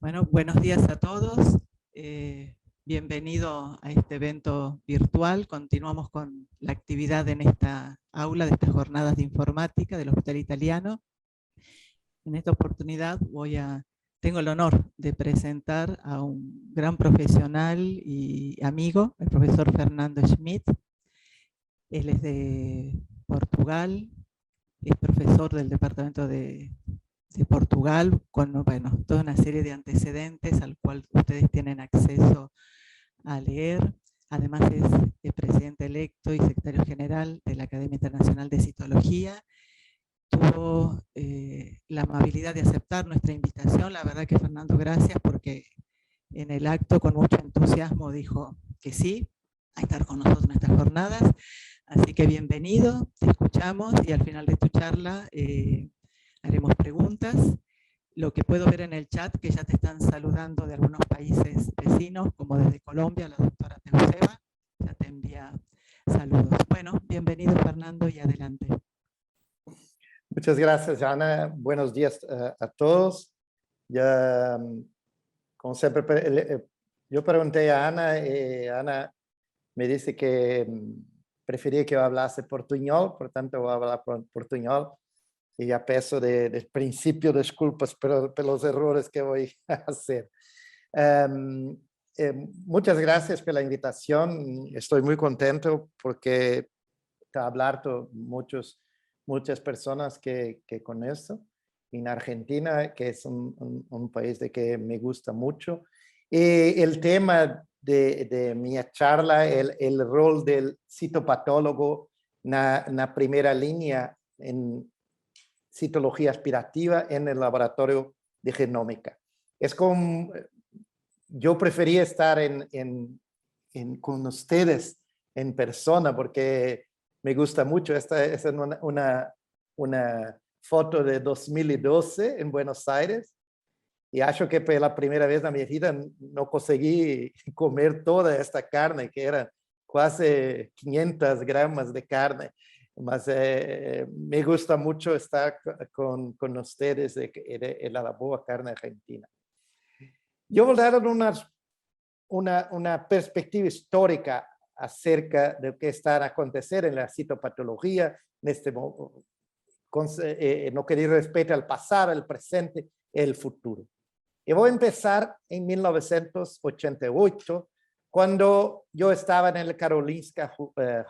Bueno, buenos días a todos. Bienvenido a este evento virtual. Continuamos con la actividad en esta aula de estas jornadas de informática del Hospital Italiano. En esta oportunidad tengo el honor de presentar a un gran profesional y amigo, el profesor Fernando Schmidt. Él es de Portugal, es profesor del departamento de Portugal, con toda una serie de antecedentes al cual ustedes tienen acceso a leer. Además es presidente electo y secretario general de la Academia Internacional de Citología. Tuvo la amabilidad de aceptar nuestra invitación. La verdad que, Fernando, gracias, porque en el acto con mucho entusiasmo dijo que sí a estar con nosotros en estas jornadas. Así que bienvenido, te escuchamos y al final de tu charla haremos preguntas. Lo que puedo ver en el chat, que ya te están saludando de algunos países vecinos, como desde Colombia, la doctora Teuseba, ya te envía saludos. Bueno, bienvenido, Fernando, y adelante. Muchas gracias, Ana. Buenos días a todos. Ya, como siempre, yo pregunté a Ana y Ana me dice que prefería que yo hablase portuñol, por tanto voy a hablar portuñol. Y ya peço de principio disculpas por los errores que voy a hacer. Muchas gracias por la invitación. Estoy muy contento porque hablar con muchas personas que conozco en Argentina, que es un país de que me gusta mucho. Y el tema de mi charla, el rol del citopatólogo en la primera línea en citología aspirativa en el laboratorio de genómica. Es como yo prefería estar con ustedes en persona porque me gusta mucho. Esta es una foto de 2012 en Buenos Aires y acho que por la primera vez en mi vida no conseguí comer toda esta carne, que era casi 500 gramos de carne. Mas me gusta mucho estar con ustedes en la boa carne argentina. Yo voy a dar una perspectiva histórica acerca de lo que está a acontecer en la citopatología, no querer respeto al pasado, al presente y al futuro. Y voy a empezar en 1988, cuando yo estaba en el Karolinska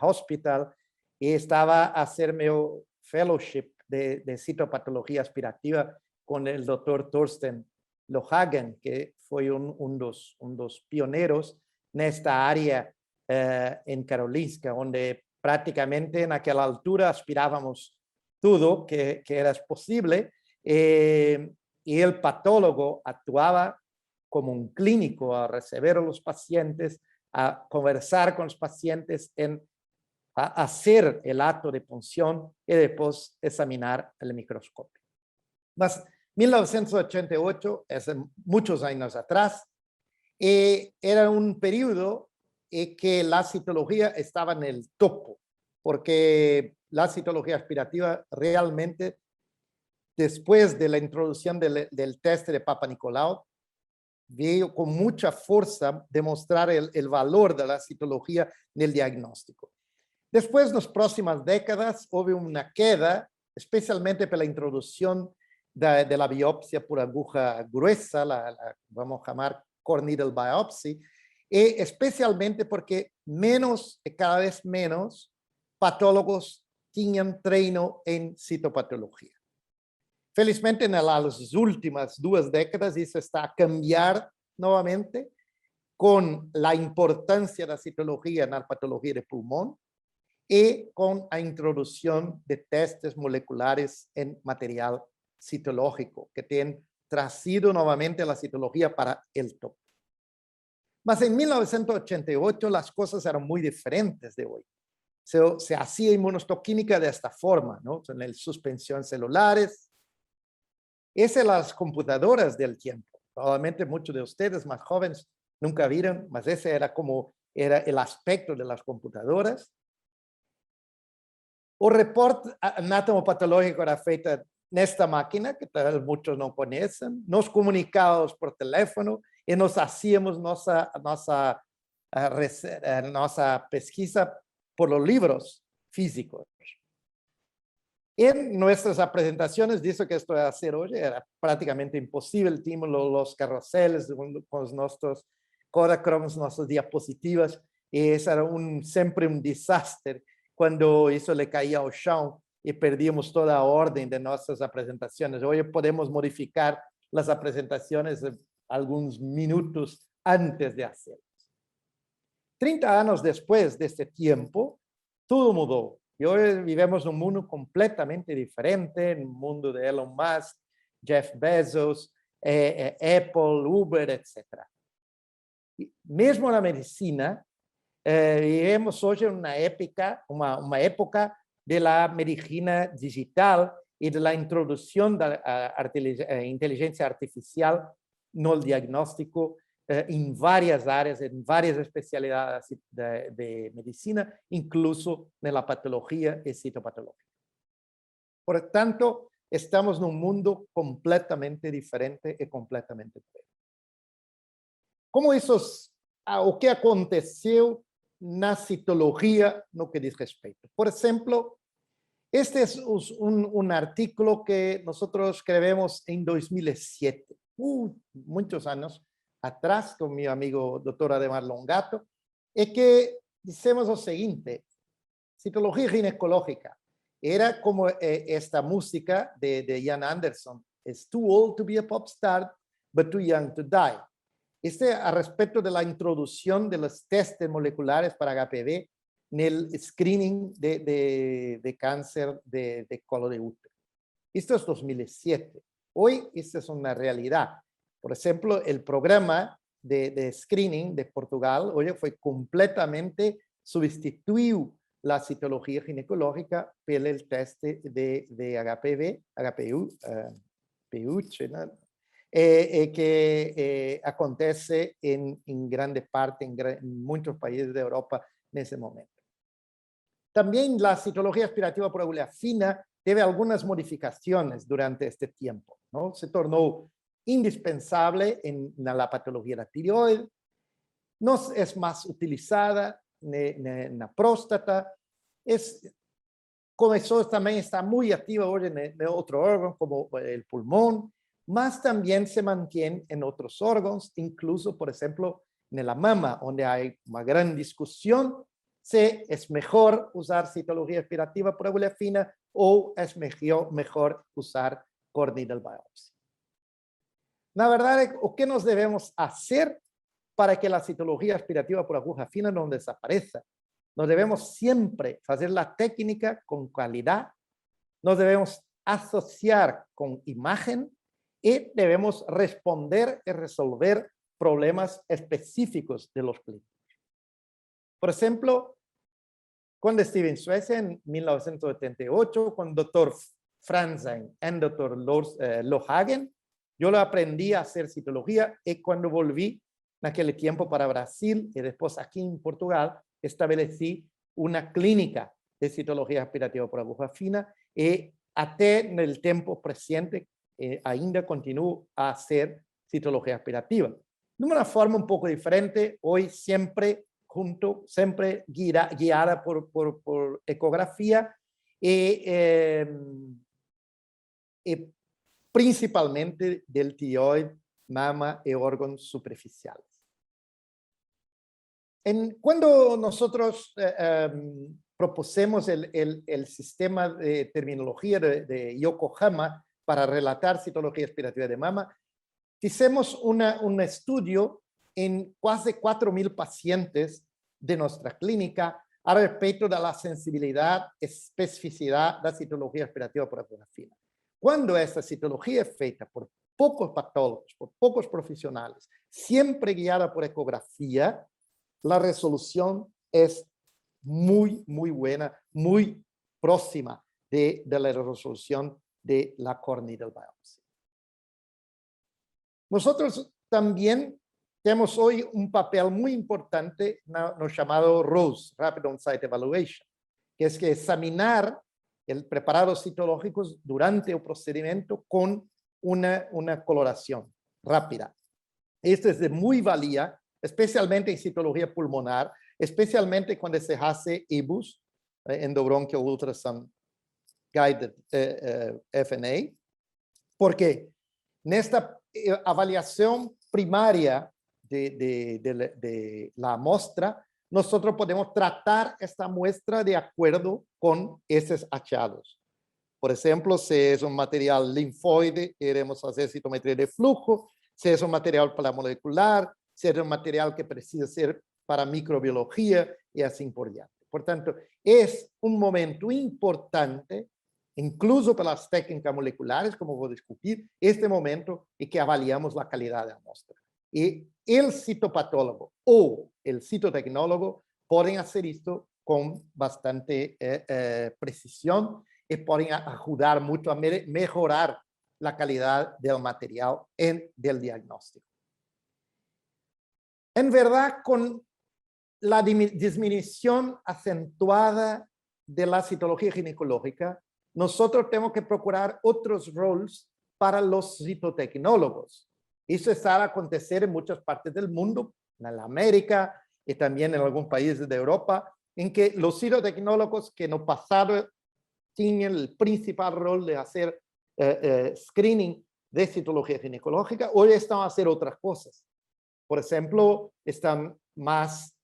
Hospital y estaba a hacer mi fellowship de citopatología aspirativa con el doctor Thorsten Lohagen, que fue un dos pioneros en esta área en Karolinska, donde prácticamente en aquella altura aspirábamos todo que era posible, y el patólogo actuaba como un clínico a recibir a los pacientes, a conversar con los pacientes, a hacer el acto de punción y después examinar el microscopio. Mas 1988 es muchos años atrás, era un periodo en que la citología estaba en el topo, porque la citología aspirativa realmente, después de la introducción del test de Papa Nicolau, vio con mucha fuerza demostrar el valor de la citología en el diagnóstico. Después, en las próximas décadas, hubo una queda, especialmente por la introducción de la biopsia por aguja gruesa, vamos a llamar core needle biopsy, y especialmente porque cada vez menos patólogos tenían treino en citopatología. Felizmente, en las últimas 2 décadas, eso está a cambiar nuevamente con la importancia de la citología en la patología de pulmón y con la introducción de testes moleculares en material citológico, que tienen traído nuevamente la citología para el top. Mas en 1988 las cosas eran muy diferentes de hoy. Se hacía inmunohistoquímica de esta forma, ¿no? En las suspensiones celulares. Esas eran las computadoras del tiempo. Probablemente muchos de ustedes más jóvenes nunca vieron, mas ese era el aspecto de las computadoras. O reporte anatomopatológico era feito esta máquina, que tal vez muchos no conocen, nos comunicábamos por teléfono y nos hacíamos nuestra pesquisa por los libros físicos. En nuestras presentaciones, dice que esto de hacer hoy era prácticamente imposible. Teníamos los carruseles con nuestros Kodachromes, nuestras diapositivas, y eso era siempre un desastre cuando eso le caía al chão y perdíamos toda orden de nuestras presentaciones. Hoy podemos modificar las presentaciones algunos minutos antes de hacerlas. 30 años después de este tiempo, todo mudó. Y hoy vivimos un mundo completamente diferente, un mundo de Elon Musk, Jeff Bezos, Apple, Uber, etc. Y mismo en la medicina, vivimos hoy en una época de la medicina digital y de la introducción de la inteligencia artificial no el diagnóstico en varias áreas, en varias especialidades de medicina, incluso en la patología y citopatología. Por lo tanto, estamos en un mundo completamente diferente y completamente nuevo. ¿Cómo o qué aconteceu na citología no que diz respeito? Por ejemplo, este es un artículo que nosotros escribimos en 2007, muchos años atrás, con mi amigo doctor Ademar Longato, es que decimos lo siguiente: citología ginecológica era como esta música de Ian Anderson, it's too old to be a pop star, but too young to die. A respecto de la introducción de los testes moleculares para HPV en el screening de cáncer de colo de útero. Esto es 2007. Hoy, esta es una realidad. Por ejemplo, el programa de screening de Portugal hoy fue completamente sustituido la citología ginecológica por el test de HPV, ¿no? Que acontece en grande parte en muchos países de Europa en ese momento. También la citología aspirativa por agulha fina debe algunas modificaciones durante este tiempo, ¿no? Se tornó indispensable en la patología de la tiroides, no es más utilizada en la próstata, comenzó también, está muy activa hoy en otro órgano como el pulmón, más también se mantiene en otros órganos, incluso, por ejemplo, en la mama, donde hay una gran discusión si es mejor usar citología aspirativa por agulha fina o es mejor usar core needle biopsy. La verdad, ¿qué nos debemos hacer para que la citología aspirativa por aguja fina no desaparezca? Nos debemos siempre hacer la técnica con calidad, nos debemos asociar con imagen y debemos responder y resolver problemas específicos de los clientes. Por ejemplo, cuando estuve en Suecia en 1978, con el doctor Franzen y el doctor Lohagen, yo lo aprendí a hacer citología y cuando volví en aquel tiempo para Brasil y después aquí en Portugal, establecí una clínica de citología aspirativa por aguja fina y hasta en el tiempo presente ainda continúo a hacer citología aspirativa. De una forma un poco diferente, hoy siempre guiada por ecografía y principalmente del tiroide, mama y órganos superficiales. Cuando nosotros propusimos el sistema de terminología de Yokohama para relatar citología aspirativa de mama, hicimos un estudio en casi 4.000 pacientes de nuestra clínica a respecto de la sensibilidad y especificidad de la citología aspirativa por agulha fina. Cuando esta citología es feita por pocos patólogos, por pocos profesionales, siempre guiada por ecografía, la resolución es muy, muy buena, muy próxima de la resolución de la core needle biopsy. Nosotros también tenemos hoy un papel muy importante no llamado ROSE, Rapid On-Site Evaluation, que es que examinar el preparados citológicos durante el procedimiento con una coloración rápida. Esto es de muy valía, especialmente en citología pulmonar, especialmente cuando se hace EBUS, endobronchial ultrasound guided FNA, porque en esta avaliación primaria de la muestra, nosotros podemos tratar esta muestra de acuerdo con esos achados. Por ejemplo, si es un material linfoide, queremos hacer citometría de flujo. Si es un material paramolecular, si es un material que precisa ser para microbiología y así por diante. Por tanto, es un momento importante, incluso para las técnicas moleculares, como voy a discutir, este momento en que avaliamos la calidad de la muestra. Y el citopatólogo o el citotecnólogo pueden hacer esto con bastante precisión y pueden ayudar mucho a mejorar la calidad del material del diagnóstico. En verdad, con la disminución acentuada de la citología ginecológica, nosotros tenemos que procurar otros roles para los citotecnólogos. Eso está a acontecer en muchas partes del mundo, en la América y también en algunos países de Europa, en que los citotecnólogos que en el pasado tienen el principal rol de hacer screening de citología ginecológica, hoy están a hacer otras cosas. Por ejemplo, están más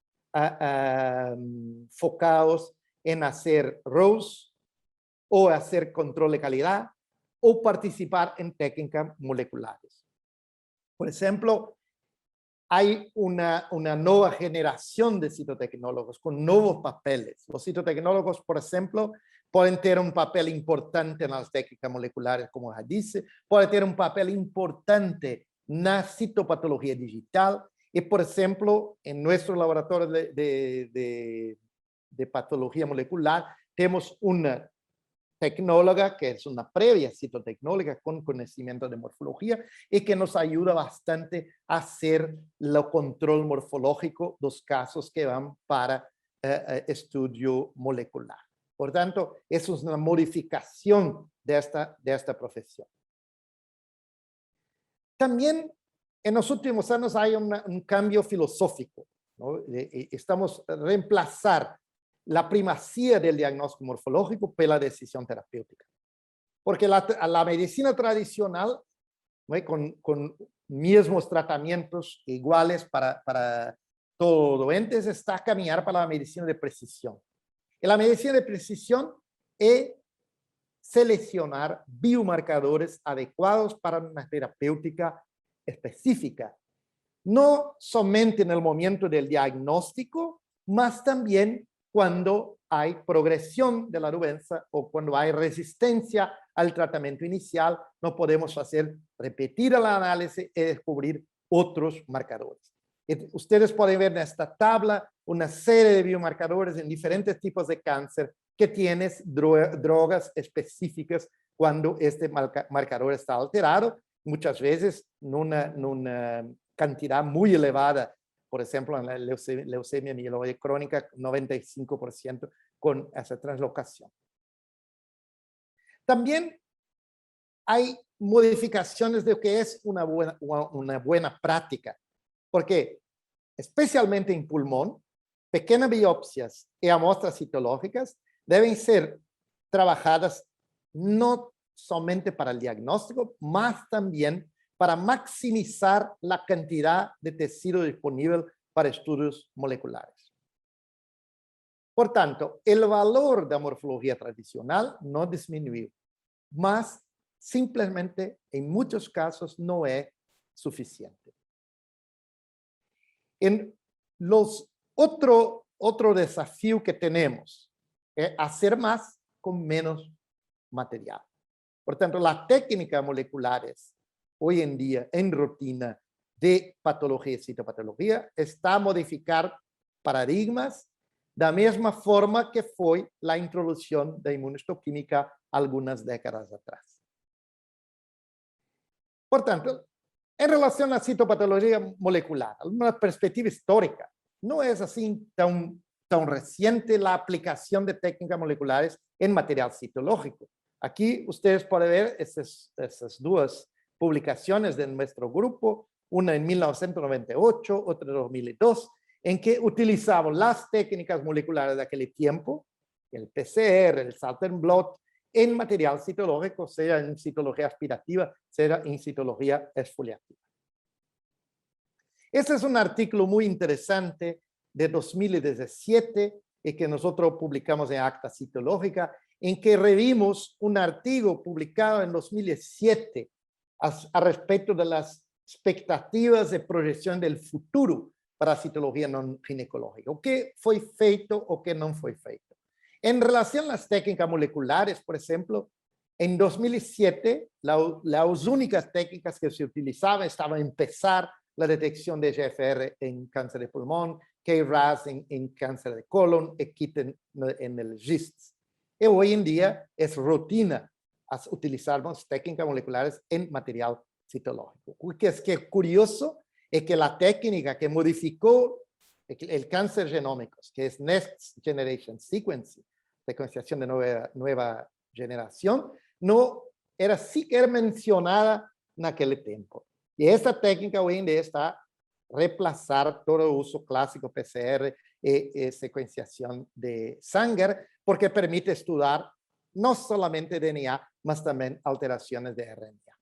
focados en hacer ROS o hacer control de calidad o participar en técnicas moleculares. Por ejemplo, hay una nueva generación de citotecnólogos con nuevos papeles. Los citotecnólogos, por ejemplo, pueden tener un papel importante en las técnicas moleculares, como ya dice, pueden tener un papel importante en la citopatología digital. Y, por ejemplo, en nuestro laboratorio de patología molecular, tenemos una tecnóloga que es una previa citotecnóloga con conocimiento de morfología y que nos ayuda bastante a hacer el control morfológico de los casos que van para estudio molecular. Por tanto, eso es una modificación de esta profesión. También en los últimos años hay un cambio filosófico, ¿no? Estamos reemplazar la primacía del diagnóstico morfológico por la decisión terapéutica. Porque la medicina tradicional, ¿no? con mismos tratamientos iguales para todos los doentes, está a caminar para la medicina de precisión. Y la medicina de precisión es seleccionar biomarcadores adecuados para una terapéutica específica. No solamente en el momento del diagnóstico, mas también cuando hay progresión de la doença o cuando hay resistencia al tratamiento inicial, no podemos repetir el análisis y descubrir otros marcadores. Ustedes pueden ver en esta tabla una serie de biomarcadores en diferentes tipos de cáncer que tienen drogas específicas cuando este marcador está alterado, muchas veces en una cantidad muy elevada. Por ejemplo, en la leucemia mieloide crónica, 95% con esa translocación. También hay modificaciones de lo que es una buena práctica, porque especialmente en pulmón, pequeñas biopsias y muestras citológicas deben ser trabajadas no solamente para el diagnóstico, más también para maximizar la cantidad de tejido disponible para estudios moleculares. Por tanto, el valor de la morfología tradicional no disminuyó, mas simplemente en muchos casos no es suficiente. Otro desafío que tenemos es hacer más con menos material. Por tanto, las técnicas moleculares hoy en día en rutina de patología y citopatología está a modificar paradigmas de la misma forma que fue la introducción de inmunohistoquímica algunas décadas atrás. Por tanto, en relación a la citopatología molecular, una perspectiva histórica, no es así tan tan reciente la aplicación de técnicas moleculares en material citológico. Aquí ustedes pueden ver esas dos publicaciones de nuestro grupo, una en 1998, otra en 2002, en que utilizamos las técnicas moleculares de aquel tiempo, el PCR, el Southern Blot, en material citológico, sea en citología aspirativa, sea en citología exfoliativa. Este es un artículo muy interesante de 2017 y que nosotros publicamos en Acta Citológica, en que revimos un artículo publicado en 2007 a respecto de las expectativas de proyección del futuro para a citologia não ginecológica. O que foi feito, o que não foi feito. En relación a las técnicas moleculares, por ejemplo, en 2007, las únicas técnicas que se utilizaban estaban empezar la detección de GFR en cáncer de pulmón, KRAS en cáncer de colon, y KIT en el GIST. Y hoy en día es rutina utilizar técnicas moleculares en material citológico. Lo que es curioso es que la técnica que modificó el cáncer genómico, que es Next Generation Sequencing, secuenciación de nueva generación, no era siquiera mencionada en aquel tiempo. Y esta técnica hoy en día está a reemplazar todo el uso clásico PCR y secuenciación de sangre, porque permite estudiar no solamente DNA, mas también alteraciones de RNA.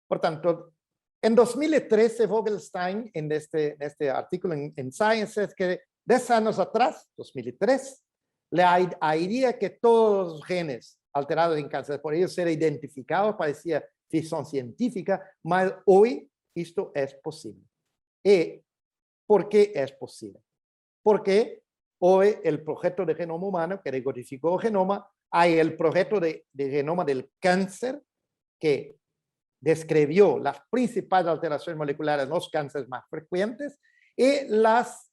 Por tanto, en 2013, Vogelstein, en este artículo en Science, es que 10 años atrás, 2003, la idea que todos los genes alterados en cáncer por ellos ser identificados parecía ficción científica, mas hoy esto es posible. ¿Y por qué es posible? Porque hoy el proyecto de genoma humano que decodificó el genoma, hay el proyecto de genoma del cáncer que describió las principales alteraciones moleculares en los cánceres más frecuentes, y las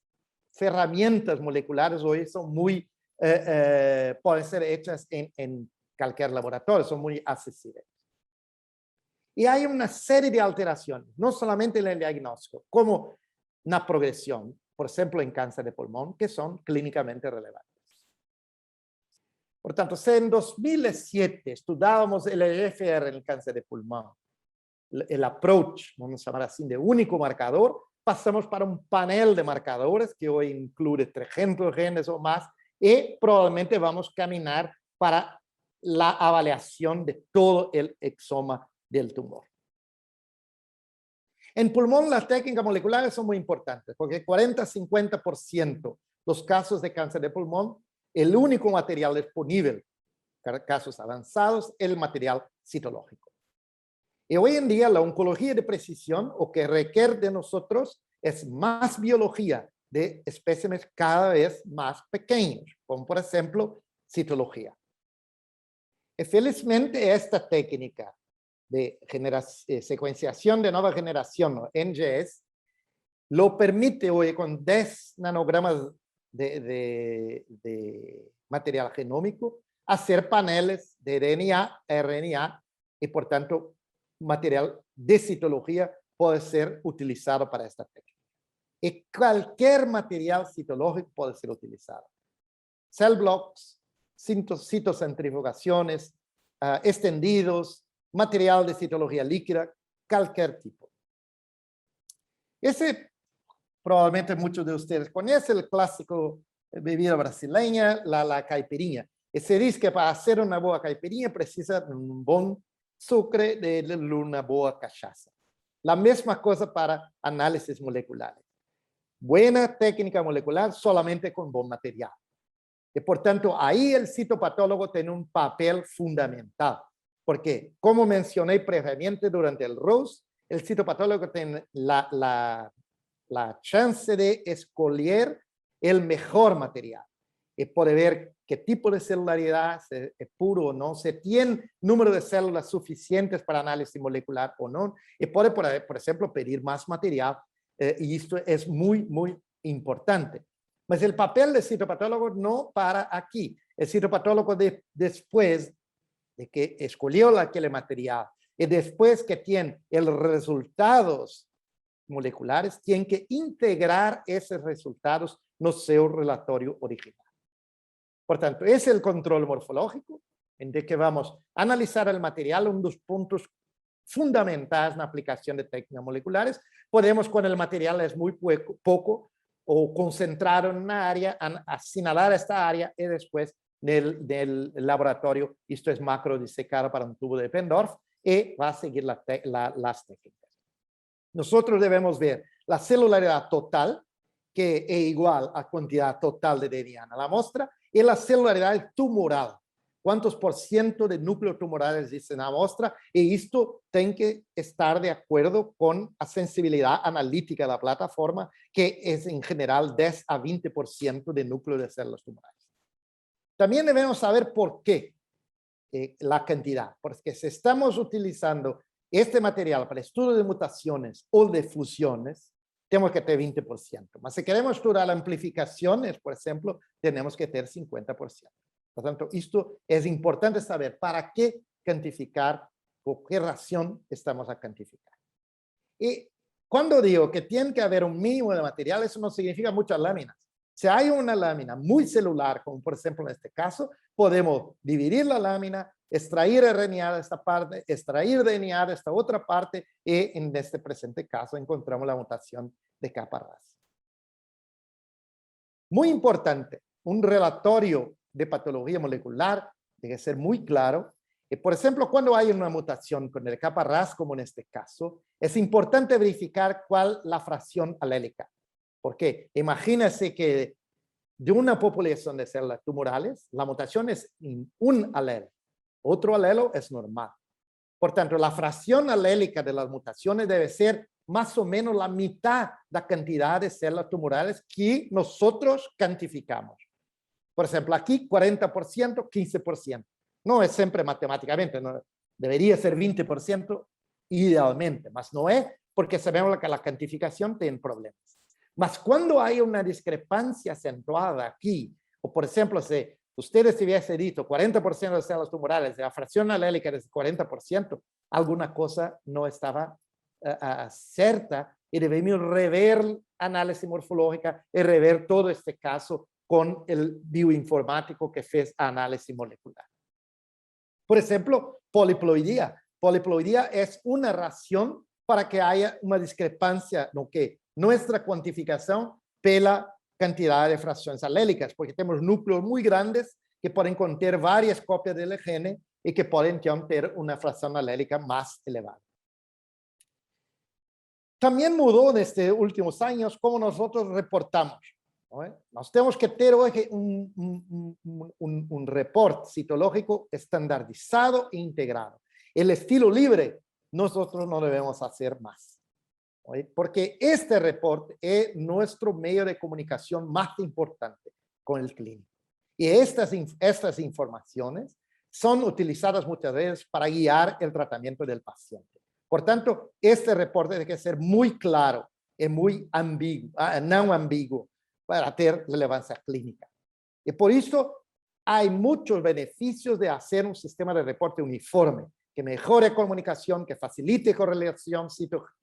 herramientas moleculares hoy son muy, pueden ser hechas en cualquier laboratorio, son muy accesibles. Y hay una serie de alteraciones, no solamente en el diagnóstico, como en la progresión, por ejemplo, en cáncer de pulmón, que son clínicamente relevantes. Por tanto, si en 2007 estudiábamos el EGFR en el cáncer de pulmón, el approach, vamos a llamar así, de único marcador, pasamos para un panel de marcadores que hoy incluye 300 genes o más, y probablemente vamos a caminar para la avaliación de todo el exoma del tumor. En pulmón, las técnicas moleculares son muy importantes, porque 40-50% los casos de cáncer de pulmón, el único material disponible para casos avanzados, el material citológico. Y hoy en día la oncología de precisión, o que requiere de nosotros, es más biología de especímenes cada vez más pequeños, como por ejemplo citología. Y felizmente esta técnica de secuenciación de nueva generación, NGS, lo permite hoy con 10 nanogramas de material genómico hacer paneles de DNA, RNA, y por tanto material de citología puede ser utilizado para esta técnica. Y cualquier material citológico puede ser utilizado. Cell blocks, citocentrifugaciones, extendidos, material de citología líquida, cualquier tipo. Ese probablemente muchos de ustedes conocen, el clásico bebida brasileña, la caipirinha. Y se dice que para hacer una buena caipirinha precisa un buen sucre de una buena cachaza. La misma cosa para análisis moleculares. Buena técnica molecular solamente con buen material. Y por tanto, ahí el citopatólogo tiene un papel fundamental. Porque, como mencioné previamente durante el ROS, el citopatólogo tiene la chance de escoger el mejor material. Y puede ver qué tipo de celularidad, si es puro o no, si tiene número de células suficientes para análisis molecular o no. Y puede, por ejemplo, pedir más material. Y esto es muy, muy importante. Mas el papel del citopatólogo no para aquí. El citopatólogo después de que escogió aquel material y después que tiene los resultados moleculares, tiene que integrar esos resultados no seu relatório original. Portanto, esse é o controle morfológico, em que vamos analisar o material, um dos pontos fundamentais na aplicação de técnicas moleculares. Podemos, quando o material é muito pouco, ou concentrar na área, assinalar esta área e depois, no laboratório, isto é macro dissecado para um tubo de Pendorf e vai seguir las técnicas. Nosotros devemos ver a celularidade total, que é igual à quantidade total de DNA na amostra, e a celularidade tumoral. Quantos por cento de núcleos tumorales dice na amostra, e isto tem que estar de acordo com a sensibilidade analítica da plataforma, que é, em geral, 10 a 20% de núcleo de células tumorales. Também devemos saber por quê a quantidade, porque se estamos utilizando este material para estudo de mutações ou de fusões, temos que ter 20%. Mas se queremos estudar amplificações, por exemplo, temos que ter 50%. Portanto, isto é importante saber para que quantificar, por que razão estamos a quantificar. E quando digo que tem que haver um mínimo de material, isso não significa muitas láminas. Se há uma lâmina muito celular, como por exemplo neste caso, podemos dividir a lâmina, extrair RNA desta parte, extrair DNA desta outra parte, e neste presente caso encontramos a mutação de capa ras. Muito importante, um relatório de patología molecular debe ser muy claro. Por ejemplo, cuando hay una mutación con el capa ras, como en este caso, es importante verificar cuál la fracción alélica. Porque imagínense que de una población de células tumorales, la mutación es en un alelo. Otro alelo es normal. Por tanto, la fracción alélica de las mutaciones debe ser más o menos la mitad de la cantidad de células tumorales que nosotros cuantificamos. Por ejemplo, aquí 40%, 15%. No es siempre matemáticamente, no, debería ser 20% idealmente, mas no es porque sabemos que la cuantificación tiene problemas. Mas cuando hay una discrepancia acentuada aquí, o por ejemplo, si ustedes hubiesen dicho 40% de células tumorales, la fracción alélica es 40%, alguna cosa no estaba cierta y debemos rever análisis morfológica y rever todo este caso con el bioinformático que fez análisis molecular. Por ejemplo, poliploidía. Poliploidía es una razón para que haya una discrepancia no que nuestra cuantificación pela cantidad de fracciones alélicas, porque tenemos núcleos muy grandes que pueden contener varias copias del gene y que pueden tener una fracción alélica más elevada. También mudó en estos últimos años cómo nosotros reportamos. Nós temos que ter hoje reporte citológico estandarizado e integrado. El estilo libre, nosotros no debemos hacer más. Porque este reporte es nuestro medio de comunicación más importante con el clínico. Y estas informaciones son utilizadas muchas veces para guiar el tratamiento del paciente. Por tanto, este reporte debe ser muy claro y muy ambiguo, no ambiguo, para ter relevancia clínica. Y por eso hay muchos beneficios de hacer un sistema de reporte uniforme, que mejore comunicación, que facilite correlación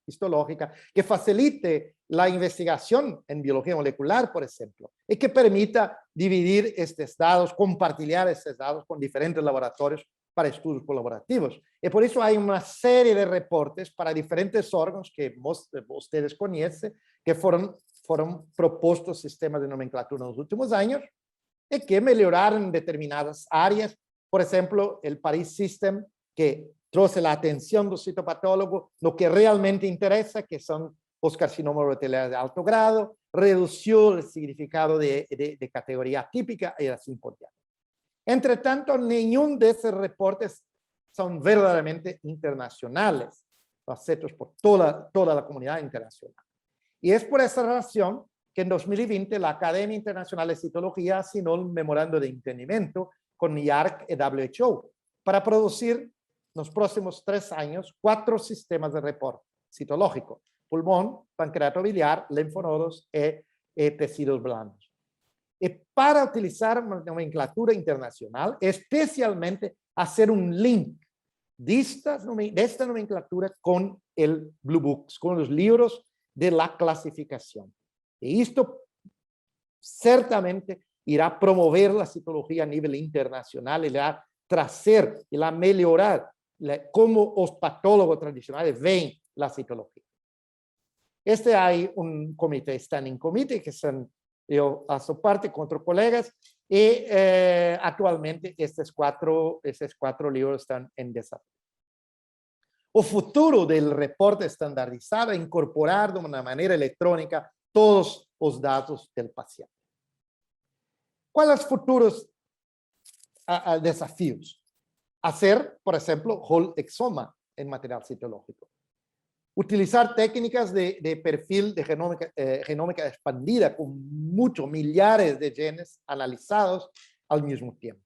histológica, que facilite la investigación en biología molecular, por ejemplo, y que permita dividir estos datos, compartir estos datos con diferentes laboratorios para estudios colaborativos. Y por eso hay una serie de reportes para diferentes órganos que ustedes conocen, que fueron propuestos sistemas de nomenclatura en los últimos años y que mejoraron determinadas áreas. Por ejemplo, el Paris System, que trajo la atención del citopatólogo, lo que realmente interesa, que son los carcinomas uroteliales de alto grado, redució el significado de categoría típica y así por diante. Entre tanto, ninguno de esos reportes son verdaderamente internacionales, hechos por toda la comunidad internacional. Y es por esa razón que en 2020 la Academia Internacional de Citología asignó un memorando de entendimiento con IARC y WHO para producir en los próximos 3 años 4 sistemas de reporte citológico: pulmón, pancreato biliar, linfonodos y tejidos blandos. Y para utilizar una nomenclatura internacional, especialmente hacer un link de esta nomenclatura con el Blue Books, con los libros de la clasificación. Y esto certamente irá a promover la citología a nivel internacional, irá a traer, irá a mejorar cómo los patólogos tradicionales ven la citología. Hay un comité, Standing Committee, que son, yo hago parte con otros colegas, y actualmente estos cuatro libros están en desarrollo. El futuro del reporte estandarizado es incorporar de una manera electrónica todos los datos del paciente. ¿Cuáles son los futuros desafíos? Hacer, por ejemplo, whole exoma en material citológico. Utilizar técnicas de perfil de genómica expandida con muchos millares de genes analizados al mismo tiempo.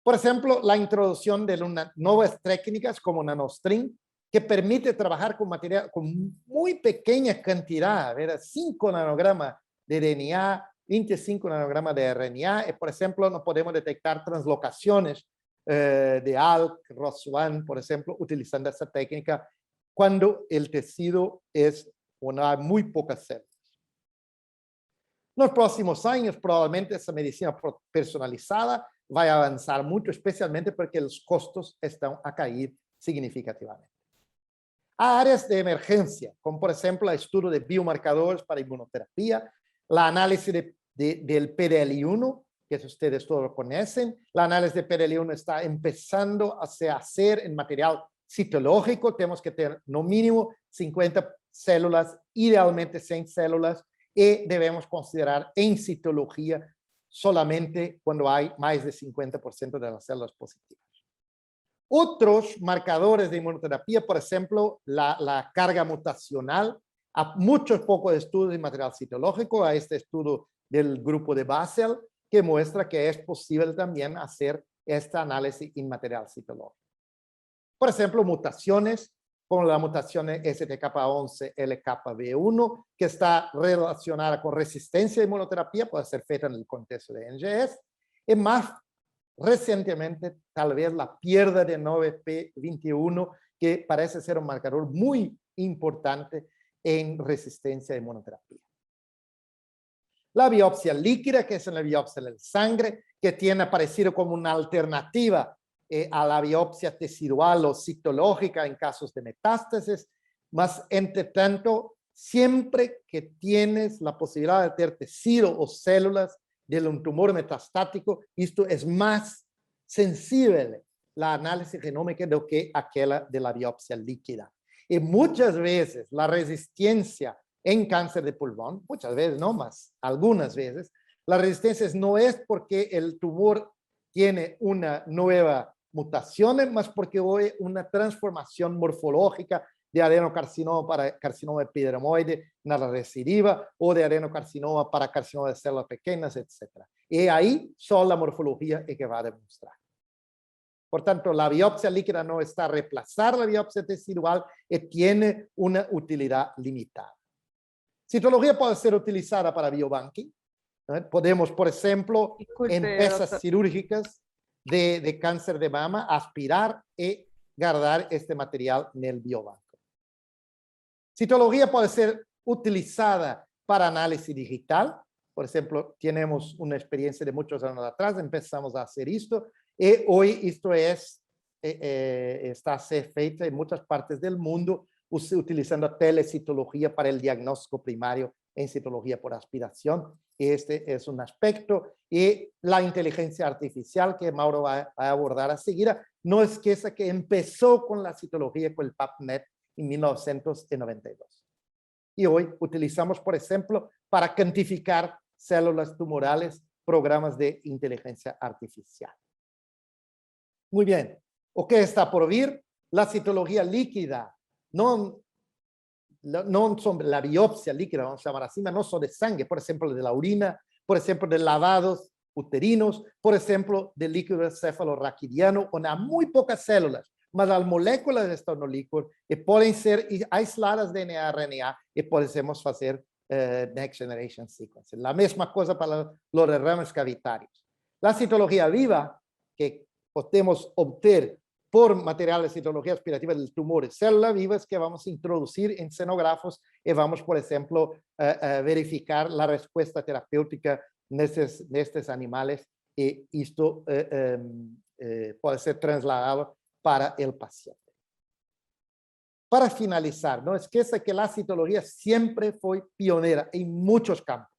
Por ejemplo, la introducción de nuevas técnicas como NanoString, que permite trabajar con material con muy pequeña cantidad, 5 nanogramas de DNA, 25 nanogramas de RNA, y por ejemplo, no podemos detectar translocaciones de ALK, ROS1, por ejemplo, utilizando esa técnica cuando el tejido es hay muy pocas células. En los próximos años, probablemente esa medicina personalizada va a avanzar mucho, especialmente porque los costos están a caer significativamente. Hay áreas de emergencia, como por ejemplo el estudio de biomarcadores para inmunoterapia, la análisis del PDL1, que ustedes todos lo conocen. La análisis de PDL1 está empezando a hacer en material citológico. Tenemos que tener no mínimo 50 células, idealmente 100 células, y debemos considerar en citología solamente cuando hay más de 50% de las células positivas. Otros marcadores de inmunoterapia, por ejemplo, la carga mutacional, a muchos pocos estudios de material citológico, a este estudio del grupo de Basel, que muestra que es posible también hacer este análisis en material citológico. Por ejemplo, mutaciones como la mutación STK11-LKB1, que está relacionada con resistencia a inmunoterapia, puede ser feita en el contexto de NGS, y más recientemente tal vez la pérdida de 9p21, que parece ser un marcador muy importante en resistencia a inmunoterapia. La biopsia líquida, que es una biopsia del sangre, que tiene aparecido como una alternativa a la biopsia tecidual o citológica en casos de metástasis, mas entre tanto, siempre que tienes la posibilidad de tener tejido o células de un tumor metastático, esto es más sensible la análisis genómica do que aquella de la biopsia líquida. Y muchas veces la resistencia en cáncer de pulmón, muchas veces no más, algunas veces, la resistencia no es porque el tumor tiene una nueva mutación, más porque hay una transformación morfológica de adenocarcinoma para carcinoma epidermoide en la recidiva o de adenocarcinoma para carcinoma de células pequeñas, etc. Y ahí solo la morfología es que va a demostrar. Por tanto, la biopsia líquida no está a reemplazar la biopsia tecidual y tiene una utilidad limitada. Citología puede ser utilizada para biobanking. Podemos, por ejemplo, en pesas cirúrgicas de cáncer de mama, aspirar y guardar este material en el biobanco. Citología puede ser utilizada para análisis digital. Por ejemplo, tenemos una experiencia de muchos años atrás, empezamos a hacer esto, y hoy esto está a ser feito en muchas partes del mundo, utilizando telecitología para el diagnóstico primario en citología por aspiración. Este es un aspecto. Y la inteligencia artificial que Mauro va a abordar a seguir, no es que esa que empezó con la citología con el PubMed en 1992. Y hoy utilizamos, por ejemplo, para cuantificar células tumorales, programas de inteligencia artificial. Muy bien. ¿O qué está por vir? La citología líquida. No son la biopsia líquida, vamos a llamar así, no son de sangre, por ejemplo, de la orina, por ejemplo, de lavados uterinos, por ejemplo, de líquido cefalorraquidiano, donde hay muy pocas células, mas las moléculas están en el líquido y pueden ser aisladas de RNA y podemos hacer Next Generation Sequencing. La misma cosa para los derrames cavitarios. La citología viva, que podemos obtener por material de citología aspirativa de tumores, células vivas que vamos a introducir en xenógrafos y vamos, por ejemplo, a verificar la respuesta terapéutica de estos animales y esto puede ser trasladado para el paciente. Para finalizar, no esqueça que la citología siempre fue pionera en muchos campos.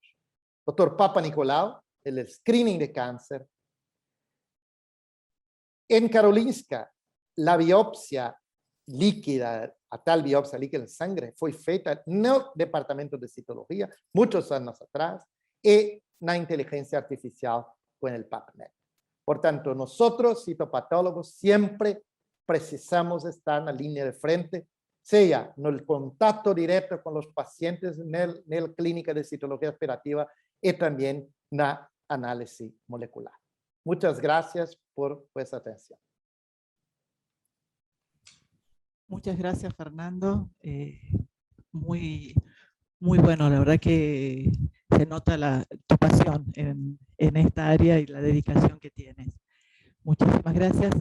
Dr. Papanicolau, el screening de cáncer. En Karolinska, la biopsia líquida, a tal biopsia líquida de sangre, fue feita en el departamento de citología muchos años atrás y la inteligencia artificial con el PubMed. Por tanto, nosotros, citopatólogos, siempre precisamos estar en la línea de frente, sea en el contacto directo con los pacientes en la clínica de citología aspirativa y también en la análisis molecular. Muchas gracias por vuestra atención. Muchas gracias, Fernando. Muy bueno, la verdad que se nota tu pasión en esta área y la dedicación que tienes. Muchísimas gracias.